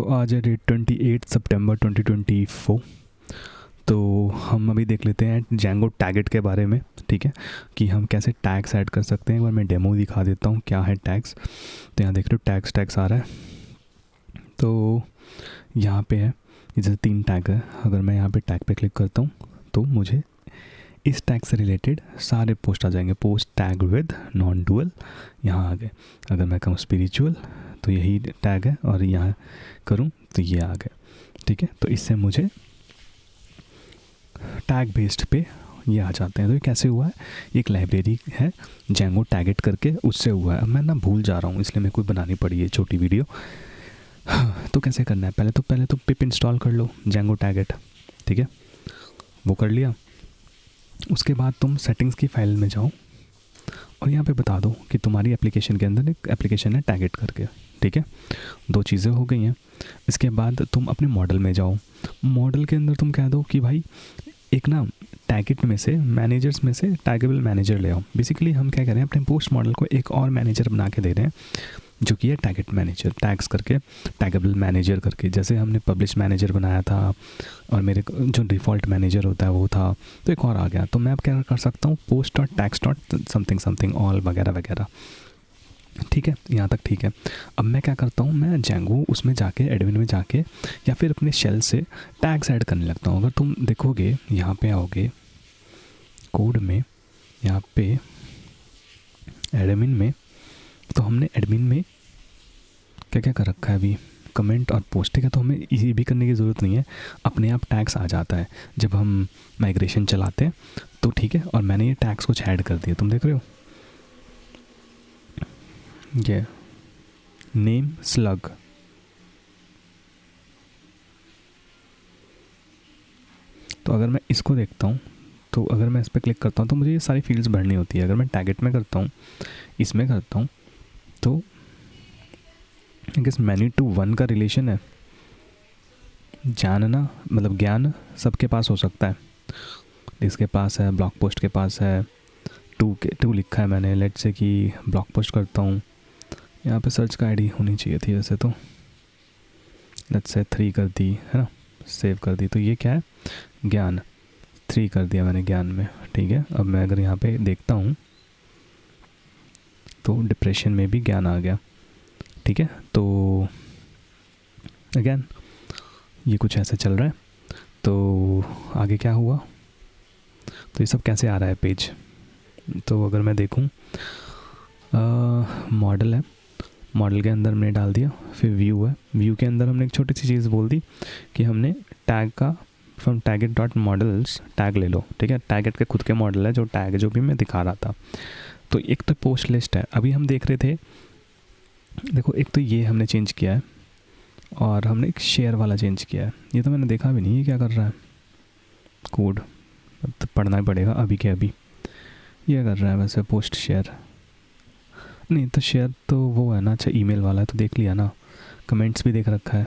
आज है डेट 28 सितंबर 2024। तो हम अभी देख लेते हैं जेंगो टैगेट के बारे में, ठीक है, कि हम कैसे टैग्स ऐड कर सकते हैं। एक बार मैं डेमो दिखा देता हूँ क्या है टैग्स। तो यहाँ देख रहे हो टैग्स आ रहा है। तो यहाँ पे है जैसे 3 टैग है। अगर मैं यहाँ पे टैग पे क्लिक करता हूँ तो मुझे इस टैग से रिलेटेड सारे पोस्ट आ जाएंगे। Post tag with non dual यहाँ आ गए। अगर मैं कहूँ स्पिरिचुअल तो यही टैग है, और यहाँ करूँ तो ये आ गए, ठीक है। तो इससे मुझे टैग बेस्ड पे ये आ जाते हैं। तो ये कैसे हुआ है, एक लाइब्रेरी है जेंगो टैगेट करके, उससे हुआ है। अब मैं ना भूल जा रहा हूँ, इसलिए मेरे को बनानी पड़ी है छोटी वीडियो। तो कैसे करना है, पहले तो पिप इंस्टॉल कर लो जेंगो टैगेट, ठीक है, वो कर लिया। उसके बाद तुम सेटिंग्स की फाइल में जाओ और यहाँ पे बता दो कि तुम्हारी एप्लीकेशन के अंदर एक एप्लीकेशन है टैगेट करके, ठीक है। 2 चीज़ें हो गई हैं। इसके बाद तुम अपने मॉडल में जाओ। मॉडल के अंदर तुम कह दो कि भाई एक ना टैगेट में से मैनेजर्स में से टैगेबल मैनेजर ले आओ। बेसिकली हम क्या कर रहे हैं, अपने पोस्ट मॉडल को एक और मैनेजर बना के दे रहे हैं जो कि है टैगेट मैनेजर, टैग्स करके टैगेबल मैनेजर करके। जैसे हमने पब्लिश मैनेजर बनाया था और मेरे जो डिफ़ॉल्ट मैनेजर होता है वो था, तो एक और आ गया। तो मैं अब क्या कर सकता हूँ, post dot tags dot something something all वगैरह वगैरह, ठीक है, यहाँ तक ठीक है। अब मैं क्या करता हूँ, मैं जेंगो उसमें जाके एडमिन में जाके या फिर अपने शेल से टैग्स ऐड करने लगता हूँ। अगर तुम देखोगे यहाँ पे आओगे कोड में, यहाँ पे एडमिन में, तो हमने एडमिन में क्या क्या कर रखा है अभी, कमेंट और पोस्ट, ठीक है। तो हमें ये भी करने की ज़रूरत नहीं है, अपने आप टैग्स आ जाता है जब हम माइग्रेशन चलाते हैं, तो ठीक है। और मैंने ये टैग्स कुछ ऐड कर दिए, तुम देख रहे हो, ये नेम स्लग, तो अगर मैं इसको देखता हूँ, तो अगर मैं इस पर क्लिक करता हूँ तो मुझे ये सारी फील्ड्स भरनी होती है। अगर मैं टैगेट में करता हूँ, इसमें करता हूँ, तो आई गेस मैनी टू 1 का रिलेशन है। जानना मतलब ज्ञान सबके पास हो सकता है, इसके पास है, ब्लॉग पोस्ट के पास है, 2 लिखा है मैंने। लेट से कि ब्लॉग पोस्ट करता हूँ, यहाँ पे सर्च का आईडी होनी चाहिए थी वैसे तो, लेट से 3 कर दी है ना, सेव कर दी। तो ये क्या है, ज्ञान 3 कर दिया मैंने ज्ञान में, ठीक है। अब मैं अगर यहाँ पे देखता हूँ तो डिप्रेशन में भी ज्ञान आ गया, ठीक है। तो अगेन ये कुछ ऐसे चल रहा है। तो आगे क्या हुआ, तो ये सब कैसे आ रहा है पेज। तो अगर मैं देखूं, मॉडल है, मॉडल के अंदर हमने डाल दिया। फिर व्यू है, व्यू के अंदर हमने एक छोटी सी चीज़ बोल दी कि हमने टैग का फ्रॉम टैगेट डॉट मॉडल्स टैग ले लो, ठीक है। टैगेट के खुद के मॉडल है, जो टैग जो भी मैं दिखा रहा था। तो एक तो पोस्ट लिस्ट है, अभी हम देख रहे थे, देखो एक तो ये हमने चेंज किया है, और हमने एक शेयर वाला चेंज किया है। ये तो मैंने देखा भी नहीं ये क्या कर रहा है, कोड तो पढ़ना ही पड़ेगा अभी के अभी। ये कर रहा है वैसे पोस्ट शेयर, नहीं तो शेयर तो वो है ना, अच्छा ईमेल वाला है, तो देख लिया ना। कमेंट्स भी देख रखा है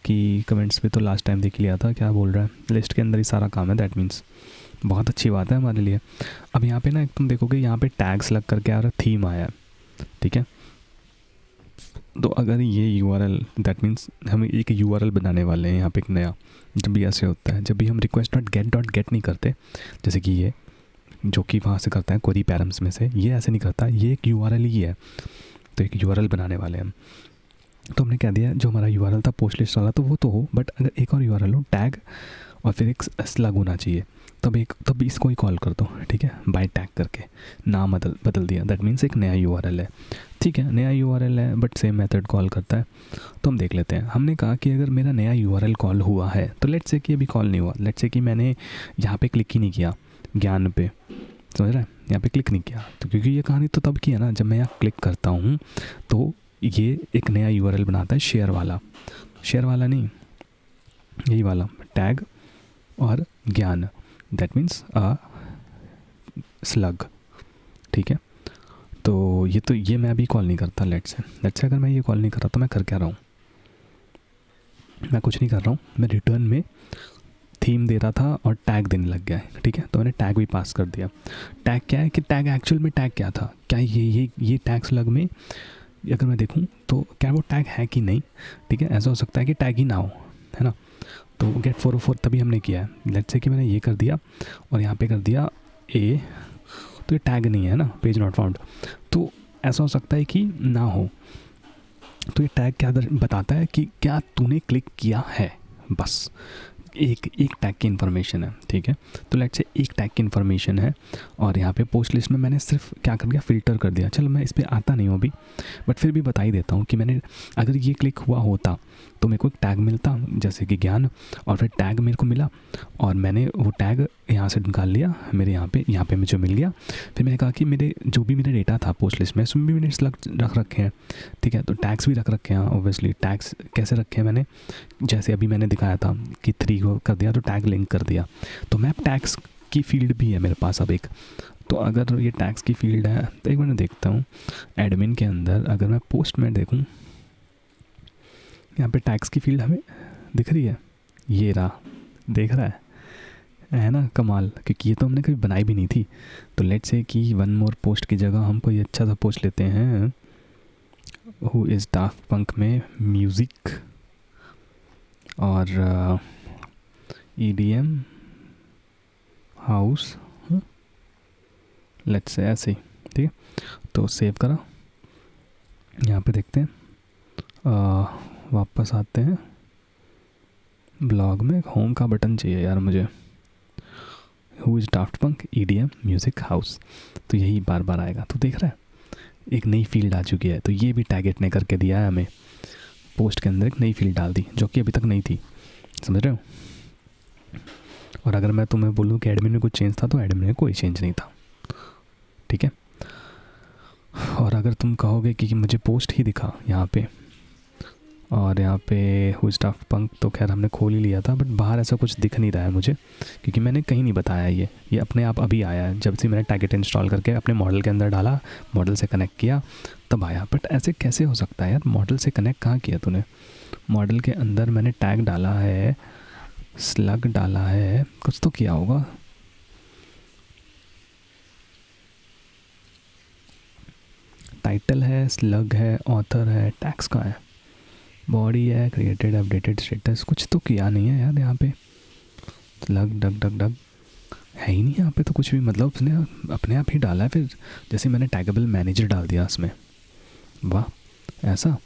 कि कमेंट्स भी तो लास्ट टाइम देख लिया था, क्या बोल रहा है, लिस्ट के अंदर ही सारा काम है। दैट मीन्स बहुत अच्छी बात है हमारे लिए। अब यहाँ पे ना तुम देखोगे यहाँ पे टैग्स लग करके आ रहा, थीम आया है, ठीक है। तो अगर ये URL, दैट मीन्स हम एक URL बनाने वाले हैं यहाँ पे एक नया। जब भी ऐसे होता है, जब भी हम रिक्वेस्ट डॉट गेट नहीं करते, जैसे कि ये जो कि वहाँ से करता है क्वेरी पैरम्स में से, ये ऐसे नहीं करता, ये एक URL ही है। तो एक URL बनाने वाले हैं हम। तो हमने क्या दिया, जो हमारा URL था पोस्ट लिस्ट वाला, तो वो तो हो, बट अगर एक और URL हो, टैग और फिर एक स्लग होना चाहिए, तब इसको ही कॉल कर दो, ठीक है, बाय टैग करके नाम बदल दिया। दैट मीन्स एक नया URL है, ठीक है, नया URL है बट सेम मेथड कॉल करता है। तो हम देख लेते हैं। हमने कहा कि अगर मेरा नया URL कॉल हुआ है, तो लेट्स से कि अभी कॉल नहीं हुआ, लेट्स से कि मैंने यहाँ पे क्लिक ही नहीं किया ज्ञान पे, समझ रहा है, यहाँ पे क्लिक नहीं किया, तो क्योंकि ये कहानी तो तब की है ना, जब मैं यहाँ क्लिक करता हूँ तो ये एक नया URL बनाता है, शेयर वाला नहीं, यही वाला टैग और ज्ञान, दैट मीन्स स्लग, ठीक है। तो ये मैं अभी कॉल नहीं करता। लेट्स से अगर मैं ये कॉल नहीं कर रहा तो मैं कर क्या रहा हूँ, मैं कुछ नहीं कर रहा हूँ, मैं रिटर्न में थीम दे रहा था और टैग देने लग गया है, ठीक है। तो मैंने टैग भी पास कर दिया। टैग क्या है कि टैग एक्चुअल में टैग क्या था, क्या ये टैग स्लग में अगर मैं देखूँ तो क्या वो टैग है कि नहीं, ठीक है। ऐसा हो सकता है कि टैग ही ना हो, है ना। तो गेट 404 तभी हमने किया है। लेट्स से कि मैंने ये कर दिया और यहाँ पे कर दिया ए, तो ये टैग नहीं है ना, पेज नॉट फाउंड। तो ऐसा हो सकता है कि ना हो। तो ये टैग क्या बताता है कि क्या तूने क्लिक किया है, बस एक टैग की इन्फॉर्मेशन है, ठीक है। तो लेट्स से एक टैग की इन्फॉर्मेशन है और यहाँ पे पोस्ट लिस्ट में मैंने सिर्फ क्या कर दिया, फ़िल्टर कर दिया। चलो मैं इस पर आता नहीं हूँ अभी, बट फिर भी बता ही देता हूँ कि मैंने अगर ये क्लिक हुआ होता तो मेरे को एक टैग मिलता जैसे कि ज्ञान, और फिर टैग मेरे को मिला और मैंने वो टैग यहाँ से निकाल लिया, मेरे यहाँ पे मुझे मिल गया। फिर मैंने कहा कि मेरे जो भी मेरा डेटा था पोस्ट लिस्ट में, उसमें भी मैंने रख रखे हैं, ठीक है। तो टैग्स भी रख रखे हैं ऑब्वियसली। टैग्स कैसे रखे हैं मैंने, जैसे अभी मैंने दिखाया था कि 3 को कर दिया तो टैग लिंक कर दिया। तो मैप टैग्स की फील्ड भी है मेरे पास अब एक। तो अगर ये टैग्स की फील्ड है तो एक बार मैं देखता हूँ एडमिन के अंदर, अगर मैं पोस्ट में देखूँ यहाँ पे टैग्स की फील्ड हमें दिख रही है, ये रहा, देख रहा है ना, कमाल। क्योंकि ये तो हमने कभी बनाई भी नहीं थी। तो लेट्स से कि वन मोर पोस्ट की जगह हम कोई अच्छा सा पोस्ट लेते हैं, हु इज़ दाफ्ट पंक में म्यूज़िक और EDM हाउस, लेट्स से ऐसे ही, ठीक है। तो सेव करा, यहाँ पे देखते हैं, वापस आते हैं ब्लॉग में। होम का बटन चाहिए यार मुझे, who is Daft Punk EDM music house, तो यही बार बार आएगा। तो देख रहा है एक नई फील्ड आ चुकी है। तो ये भी टैगेट ने करके दिया है हमें, पोस्ट के अंदर एक नई फील्ड डाल दी जो कि अभी तक नहीं थी, समझ रहे हो। और अगर मैं तुम्हें बोलूँ कि एडमिन में कुछ चेंज था, तो एडमिन में कोई चेंज नहीं था, ठीक है। और अगर तुम कहोगे कि मुझे पोस्ट ही दिखा यहाँ पे, और यहाँ पे हु इज़ दाफ्ट पंक तो खैर हमने खोल ही लिया था, बट बाहर ऐसा कुछ दिख नहीं रहा है मुझे, क्योंकि मैंने कहीं नहीं बताया ये अपने आप अभी आया है। जब से मैंने टैगेट इंस्टॉल करके अपने मॉडल के अंदर डाला, मॉडल से कनेक्ट किया, तब आया। बट ऐसे कैसे हो सकता है यार, मॉडल से कनेक्ट कहाँ किया तूने? मॉडल के अंदर मैंने टैग डाला है, स्लग डाला है, कुछ तो किया होगा। टाइटल है, स्लग है, ऑथर है, टैग्स का है, बॉडी है, क्रिएटेड अपडेटेड स्टेटस, कुछ तो किया नहीं है यार यहाँ पे। स्लग डग डग डग है ही नहीं यहाँ पे तो कुछ भी, मतलब उसने अपने आप ही डाला है। फिर जैसे मैंने टैगेबल मैनेजर डाल दिया उसमें, वाह ऐसा,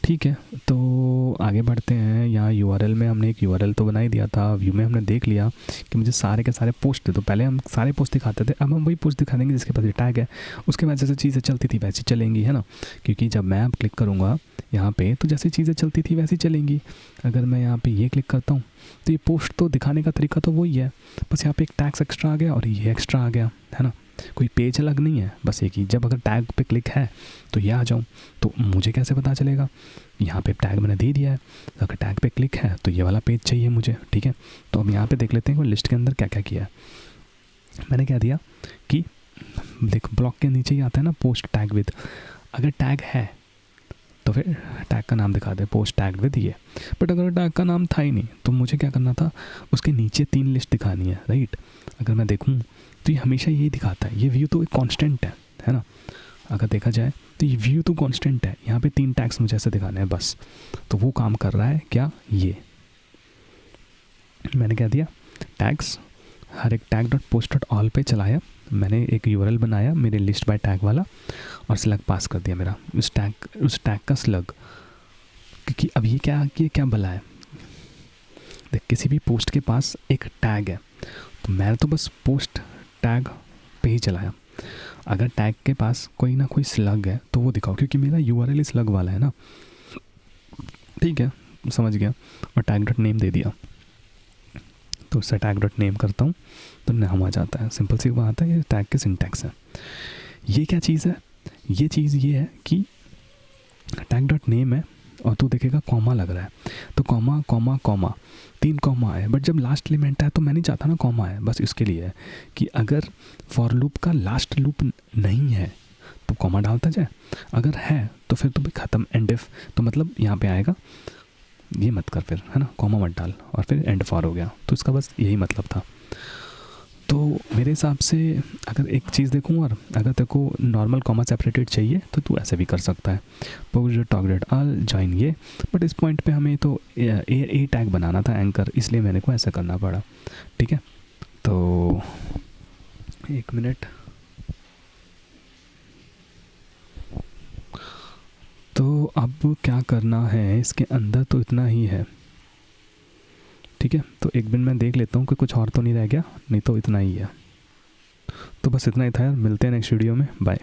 ठीक है। तो आगे बढ़ते हैं। यहाँ URL में हमने एक URL तो बना ही दिया था। व्यू में हमने देख लिया कि मुझे सारे के सारे पोस्ट दे दो। पहले हम सारे पोस्ट दिखाते थे, अब हम वही पोस्ट दिखा देंगे जिसके पास ये टैग है। उसके बाद जैसे चीज़ें चलती थी वैसी चलेंगी, है ना। क्योंकि जब मैं अब क्लिक करूँगा यहाँ पे, तो जैसी चीज़ें चलती थी वैसी चलेंगी। अगर मैं यहाँ पे ये क्लिक करता हूँ तो ये पोस्ट तो दिखाने का तरीका तो वही है, बस यहाँ पे एक टैग्स एक्स्ट्रा आ गया और ये एक्स्ट्रा आ गया, है ना। कोई पेज अलग नहीं है, बस एक ही। जब अगर टैग पे क्लिक है तो ये आ जाऊँ, तो मुझे कैसे पता चलेगा? यहाँ पे टैग मैंने दे दिया है, अगर टैग पे क्लिक है तो ये वाला पेज चाहिए मुझे, ठीक है। तो अब यहाँ पे देख लेते हैं कि लिस्ट के अंदर क्या क्या किया है। मैंने क्या दिया कि देख, ब्लॉक के नीचे ही आता है ना पोस्ट टैग विद। अगर टैग है तो फिर टैग का नाम दिखा दे, पोस्ट टैग विद ये। बट अगर टैग का नाम था ही नहीं तो मुझे क्या करना था, उसके नीचे 3 लिस्ट दिखानी है, राइट। अगर मैं देखूँ तो ये हमेशा यही दिखाता है। ये व्यू तो एक कांस्टेंट है ना। अगर देखा जाए तो ये व्यू तो कांस्टेंट है। यहाँ पे 3 टैग्स मुझे ऐसे दिखाने हैं बस। तो वो काम कर रहा है क्या, ये मैंने क्या दिया, टैग्स, हर एक tag dot post dot all पे चलाया। मैंने एक URL बनाया मेरे लिस्ट बाय टैग वाला और स्लग पास कर दिया मेरा, उस टैग का स्लग। क्योंकि अब ये क्या भला है, देख किसी भी पोस्ट के पास एक टैग है, तो मैंने तो बस पोस्ट टैग पे ही चलाया। अगर टैग के पास कोई ना कोई स्लग है तो वो दिखाओ, क्योंकि मेरा URL स्लग वाला है ना, ठीक है, समझ गया। और टैग डॉट नेम दे दिया, तो उससे टैग डॉट नेम करता हूँ तो नाम आ जाता है। सिंपल सी बात है, ये टैग के सिंटैक्स है। ये क्या चीज़ है, ये चीज़ ये है कि टैग डॉट नेम है और तू देखेगा कॉमा लग रहा है, तो कॉमा कॉमा कॉमा 3 कॉमा है। बट जब लास्ट एलिमेंट है तो मैं नहीं चाहता ना कॉमा है, बस इसके लिए है कि अगर फॉर लूप का लास्ट लूप नहीं है तो कॉमा डालता जाए, अगर है तो फिर तो भाई ख़त्म, एंड इफ तो मतलब यहाँ पे आएगा, ये मत कर फिर, है ना, कॉमा मत डाल और फिर एंड फॉर हो गया। तो इसका बस यही मतलब था। तो मेरे हिसाब से अगर एक चीज़ देखूँ, और अगर तेरे को नॉर्मल कॉमा सेपरेटेड चाहिए तो तू ऐसे भी कर सकता है, पोस्ट टॉगलेट आल जॉइन ये। बट इस पॉइंट पे हमें तो ए टैग बनाना था एंकर, इसलिए मैंने को ऐसा करना पड़ा। ठीक है, तो 1 मिनट। तो अब क्या करना है इसके अंदर, तो इतना ही है। ठीक है, तो एक दिन मैं देख लेता हूँ कि कुछ और तो नहीं रह गया, नहीं तो इतना ही है। तो बस इतना ही था यार, मिलते हैं नेक्स्ट वीडियो में, बाय।